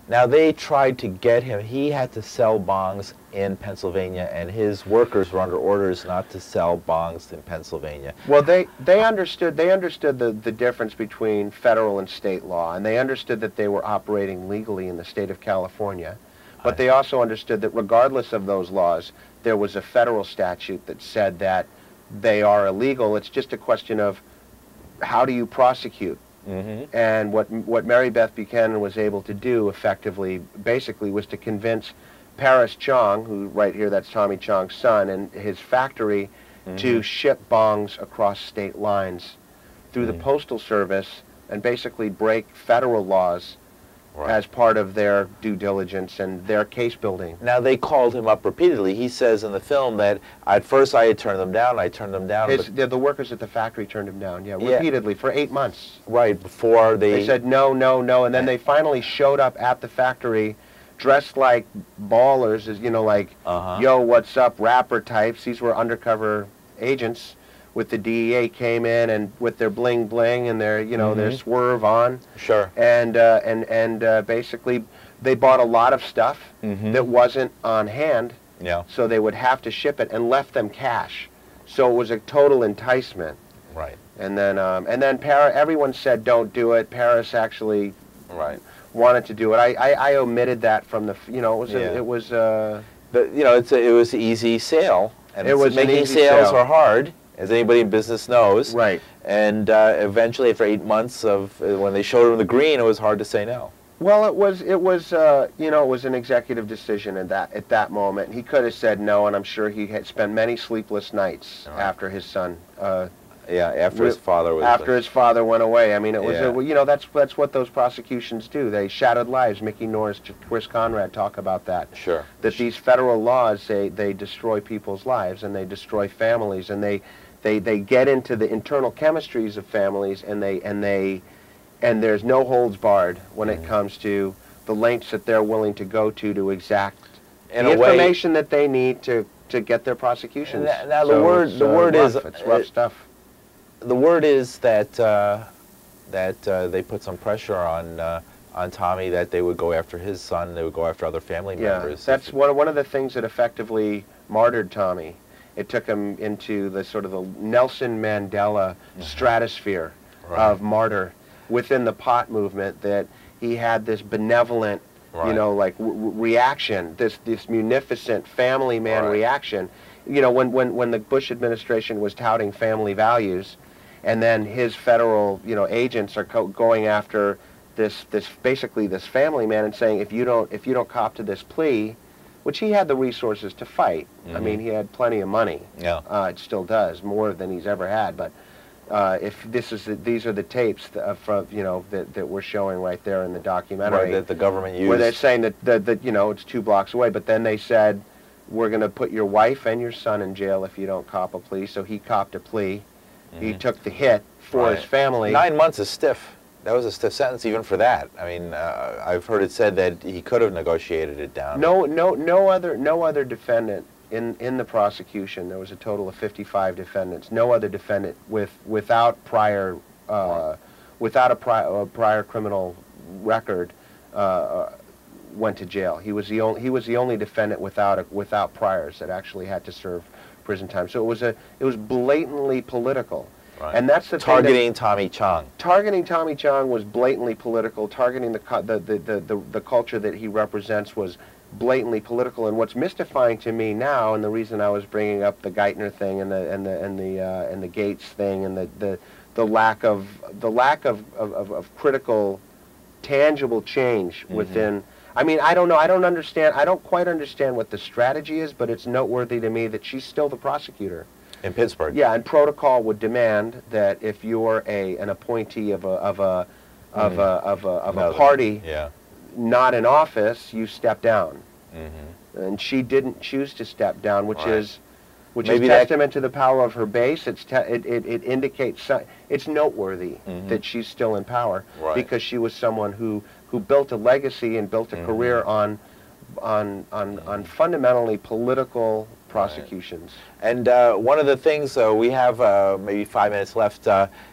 Now they tried to get him. He had to sell bongs in Pennsylvania, and his workers were under orders not to sell bongs in Pennsylvania. Well, they understood the difference between federal and state law, and they understood that they were operating legally in the state of California. But they also understood that regardless of those laws, there was a federal statute that said that they are illegal. It's just a question of how do you prosecute. Mm-hmm. And what Mary Beth Buchanan was able to do effectively, basically, was to convince Paris Chong, who right here, that's Tommy Chong's son, and his factory, to ship bongs across state lines through the Postal Service and basically break federal laws as part of their due diligence and their case building. Now, they called him up repeatedly. He says in the film that at first I had turned them down, The workers at the factory turned him down, repeatedly, for 8 months. Right, before They said no, no, no, and then they finally showed up at the factory dressed like ballers, as like, yo, what's up, rapper types. These were undercover agents with the DEA, came in and with their bling bling and their their swerve on. Sure. And basically they bought a lot of stuff that wasn't on hand. Yeah. So they would have to ship it, and left them cash. So it was a total enticement. Right. And then everyone said don't do it. Paris actually wanted to do it. I omitted that from the it was it was an easy sale. And it was making sales are hard, as anybody in business knows. Right. And eventually, after 8 months of when they showed him the green, it was hard to say no. Well, it was an executive decision at that moment. He could have said no, and I'm sure he had spent many sleepless nights after his son. After his father was. After his father went away. I mean, it was that's what those prosecutions do. They shattered lives. Mickey Norris, Chris Conrad talk about that. Sure. That these federal laws they destroy people's lives, and they destroy families, and they get into the internal chemistries of families, and there's no holds barred when it comes to the lengths that they're willing to go to exact the information that they need to get their prosecutions. Now the word is it's rough stuff. The word is that they put some pressure on Tommy, that they would go after his son, they would go after other family members. That's one of the things that effectively martyred Tommy. It took him into the sort of the Nelson Mandela stratosphere of martyr within the pot movement, that he had this benevolent, reaction, this munificent family man reaction. When the Bush administration was touting family values, and then his federal, agents are going after this family man and saying, if you don't cop to this plea, which he had the resources to fight. I mean, he had plenty of money. Yeah. It still does, more than he's ever had. But if these are the tapes that we're showing right there in the documentary, that the government used, where they're saying that it's 2 blocks away, but then they said, we're going to put your wife and your son in jail if you don't cop a plea. So he copped a plea. He took the hit for his family. 9 months is stiff. That was a stiff sentence even for that. I mean, I've heard it said that he could have negotiated it down. No other defendant in the prosecution. There was a total of 55 defendants. No other defendant without a prior criminal record went to jail. He was the only defendant without priors that actually had to serve prison time. So it was blatantly political. Right. And that's the targeting Tommy Chong. Targeting Tommy Chong was blatantly political. Targeting the culture that he represents was blatantly political. And what's mystifying to me now, and the reason I was bringing up the Geithner thing and the Gates thing and the lack of critical, tangible change within. I mean, I don't know. I don't quite understand what the strategy is, but it's noteworthy to me that she's still the prosecutor. In Pittsburgh. Yeah, and protocol would demand that if you're an appointee of a party not in office, you step down. And she didn't choose to step down, which is testament to the power of her base. It indicates it's noteworthy that she's still in power because she was someone who built a legacy and built a career on fundamentally political prosecutions. And one of the things, we have maybe 5 minutes left.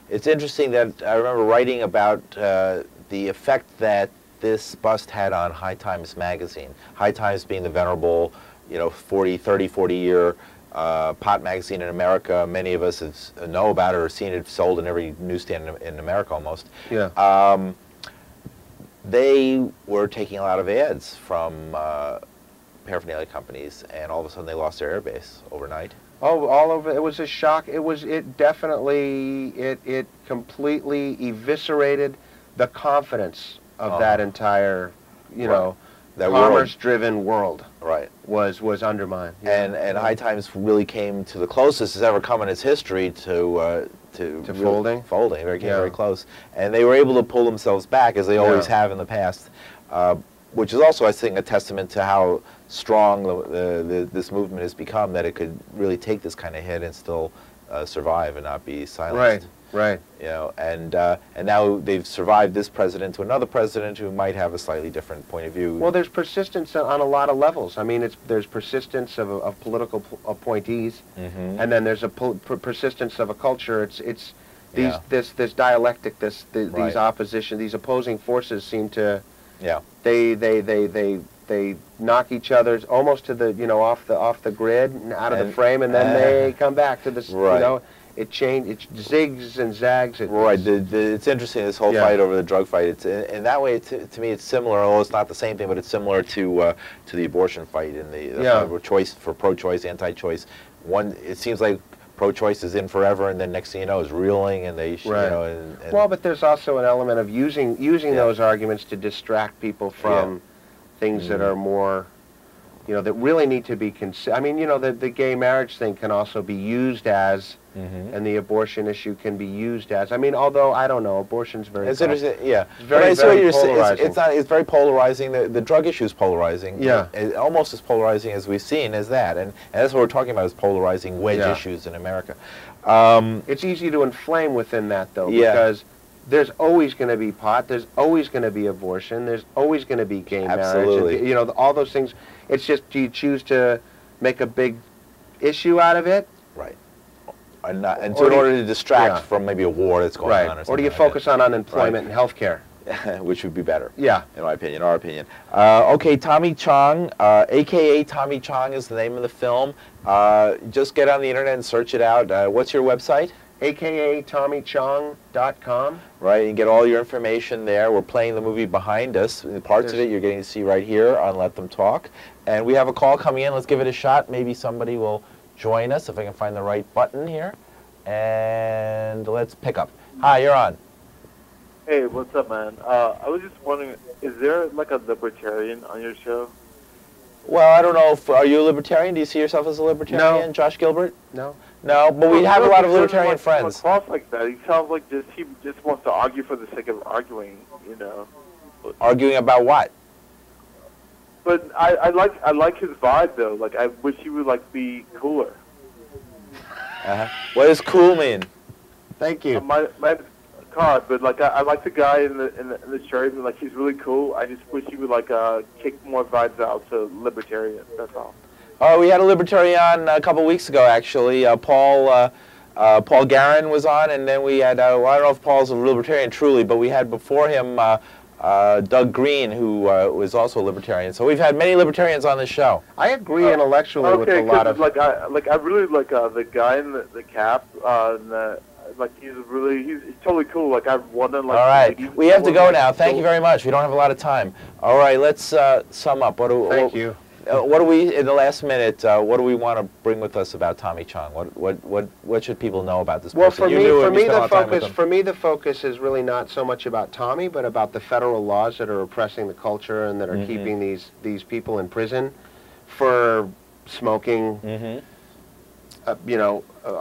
It's interesting that I remember writing about the effect that this bust had on High Times magazine. High Times being the venerable, 40-year pot magazine in America. Many of us know about it or seen it sold in every newsstand in America almost. Yeah. They were taking a lot of ads from paraphernalia companies, and all of a sudden they lost their airbase overnight. Oh, all over. It was a shock. It definitely, it completely eviscerated the confidence of that entire, that commerce-driven world. Right. Was undermined. Yeah. And High Times really came to the closest it's ever come in its history to folding. Folding, very close. And they were able to pull themselves back, as they always have in the past, which is also, I think, a testament to how strong this movement has become, that it could really take this kind of hit and still survive and not be silenced. Right. And now they've survived this president to another president who might have a slightly different point of view. Well, there's persistence on a lot of levels. I mean, there's persistence of political appointees, and then there's a persistence of a culture. It's this dialectic, these opposition, these opposing forces seem to they knock each other almost to the off the grid and out of the frame, and then they come back to this It zigs and zags. It's interesting, this whole fight over the drug fight. In that way, to me, it's similar. Although it's not the same thing, but it's similar to the abortion fight and the choice for pro-choice, anti-choice. It seems like pro-choice is in forever, and then next thing you know, is reeling, and they well, but there's also an element of using those arguments to distract people from things that are more, that really need to be considered. I mean, the gay marriage thing can also be used as, and the abortion issue can be used as. I mean, although I don't know, abortion's very. It's interesting, It's very polarizing. It's very polarizing. The drug issue is polarizing. Yeah. Almost as polarizing as we've seen as that, and that's what we're talking about, is polarizing wedge issues in America. It's easy to inflame within that, though, because there's always going to be pot, there's always going to be abortion, there's always going to be gay marriage. And, all those things. It's just, do you choose to make a big issue out of it? Right. In order to distract from maybe a war that's going on or something. Or do you focus on unemployment and health care? Which would be better. Yeah. In my opinion, our opinion. Okay, Tommy Chong, a.k.a. Tommy Chong is the name of the film. Just get on the internet and search it out. What's your website? a.k.a. TommyChong.com. Right, you get all your information there. We're playing the movie behind us. Parts of it you're getting to see right here on Let Them Talk. And we have a call coming in. Let's give it a shot. Maybe somebody will join us if I can find the right button here. And let's pick up. Hi, you're on. Hey, what's up, man? I was just wondering, is there like a libertarian on your show? Well, I don't know. Are you a libertarian? Do you see yourself as a libertarian, No. Josh Gilbert? No. No, but we have a lot of libertarian friends. Across like that, he sounds like he just wants to argue for the sake of arguing, Arguing about what? But I like his vibe though. Like I wish he would be cooler. What does cool mean? Thank you. My card, but I like the guy in the shirt, and he's really cool. I just wish he would kick more vibes out to libertarian. That's all. Oh, we had a libertarian a couple weeks ago, actually. Paul Garin was on, and then we had, well, I don't know if Paul's a libertarian truly, but we had before him Doug Green, who was also a libertarian. So we've had many libertarians on this show. I agree intellectually with a lot of... I really like the guy in the cap, he's totally cool. I've wanted All right, we have to go now. Thank you very much. We don't have a lot of time. All right, let's sum up. Thank you. What do we, in the last minute, what do we want to bring with us about Tommy Chong? What should people know about this person? Well, for me, the focus is really not so much about Tommy, but about the federal laws that are oppressing the culture and that are keeping these people in prison for smoking, a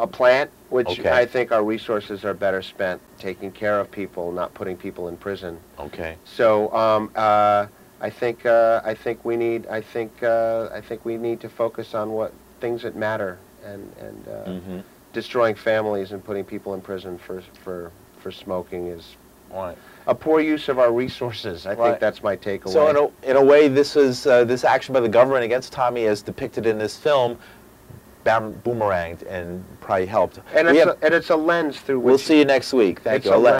plant, which I think our resources are better spent taking care of people, not putting people in prison. Okay. So, I think we need to focus on what things that matter and destroying families and putting people in prison for smoking is a poor use of our resources. I think that's my takeaway. So in a way, this is this action by the government against Tommy, as depicted in this film, boomeranged and probably helped. And it's a lens through which... We'll see you next week. Thank you.